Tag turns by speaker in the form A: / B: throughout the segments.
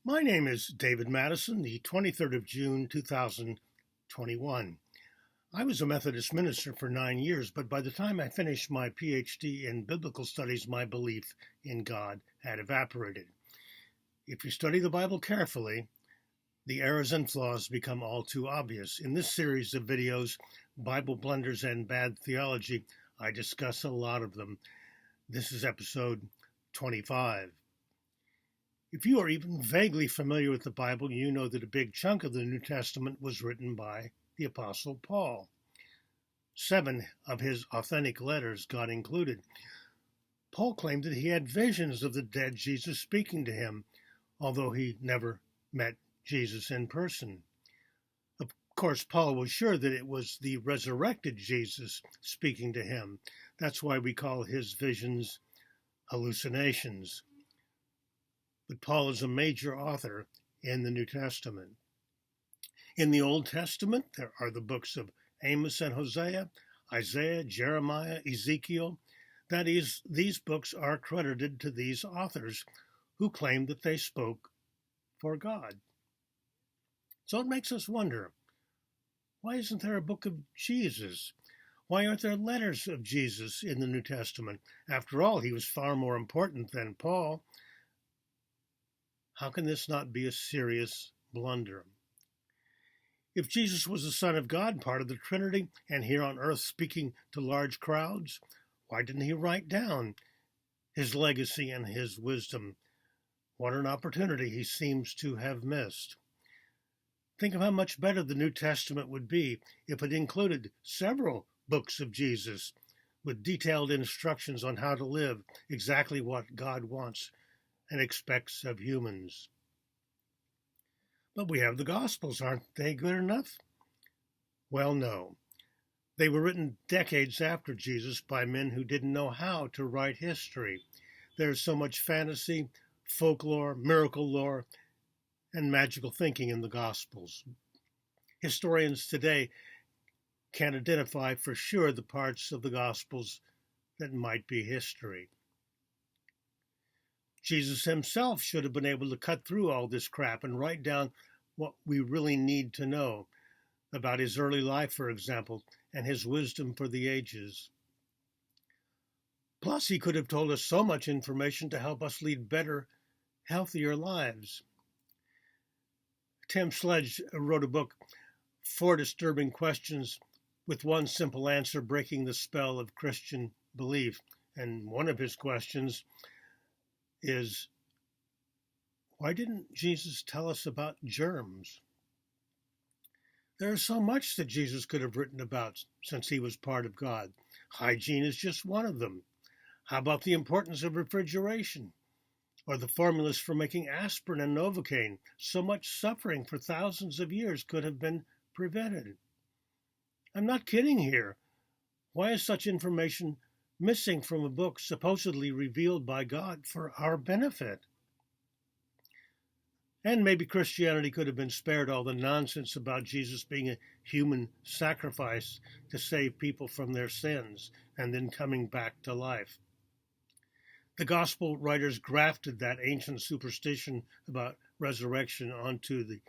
A: My name is David Madison, the 23rd of June, 2021. I was a Methodist minister for 9 years, but by the time I finished my PhD in biblical studies, my belief in God had evaporated. If you study the Bible carefully, the errors and flaws become all too obvious. In this series of videos, Bible Blunders and Bad Theology, I discuss a lot of them. This is episode 25. If you are even vaguely familiar with the Bible, you know that a big chunk of the New Testament was written by the Apostle Paul. 7 of his authentic letters got included. Paul claimed that he had visions of the dead Jesus speaking to him, although he never met Jesus in person. Of course, Paul was sure that it was the resurrected Jesus speaking to him. That's why we call his visions hallucinations. But Paul is a major author in the New Testament. In the Old Testament, there are the books of Amos and Hosea, Isaiah, Jeremiah, Ezekiel. That is, these books are credited to these authors who claim that they spoke for God. So it makes us wonder, why isn't there a book of Jesus? Why aren't there letters of Jesus in the New Testament? After all, he was far more important than Paul. How can this not be a serious blunder? If Jesus was the Son of God, part of the Trinity, and here on earth speaking to large crowds, why didn't he write down his legacy and his wisdom? What an opportunity he seems to have missed. Think of how much better the New Testament would be if it included several books of Jesus with detailed instructions on how to live exactly what God wants and expects of humans. But we have the Gospels, aren't they good enough? Well, no. They were written decades after Jesus by men who didn't know how to write history. There's so much fantasy, folklore, miracle lore, and magical thinking in the Gospels. Historians today can't identify for sure the parts of the Gospels that might be history. Jesus himself should have been able to cut through all this crap and write down what we really need to know about his early life, for example, and his wisdom for the ages. Plus, he could have told us so much information to help us lead better, healthier lives. Tim Sledge wrote a book, 4 Disturbing Questions, with one simple answer breaking the spell of Christian belief. And one of his questions is, why didn't Jesus tell us about germs? There is so much that Jesus could have written about since he was part of God. Hygiene is just one of them. How about the importance of refrigeration? Or the formulas for making aspirin and Novocaine? So much suffering for thousands of years could have been prevented. I'm not kidding here. Why is such information missing from a book supposedly revealed by God for our benefit? And maybe Christianity could have been spared all the nonsense about Jesus being a human sacrifice to save people from their sins and then coming back to life. The gospel writers grafted that ancient superstition about resurrection onto the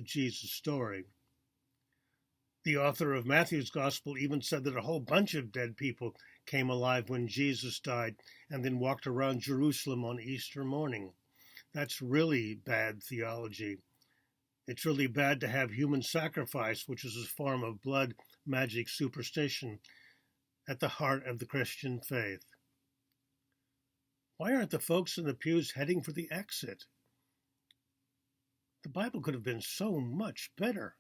A: Jesus story. The author of Matthew's gospel even said that a whole bunch of dead people came alive when Jesus died and then walked around Jerusalem on Easter morning. That's really bad theology. It's really bad to have human sacrifice, which is a form of blood magic superstition, at the heart of the Christian faith. Why aren't the folks in the pews heading for the exit? The Bible could have been so much better.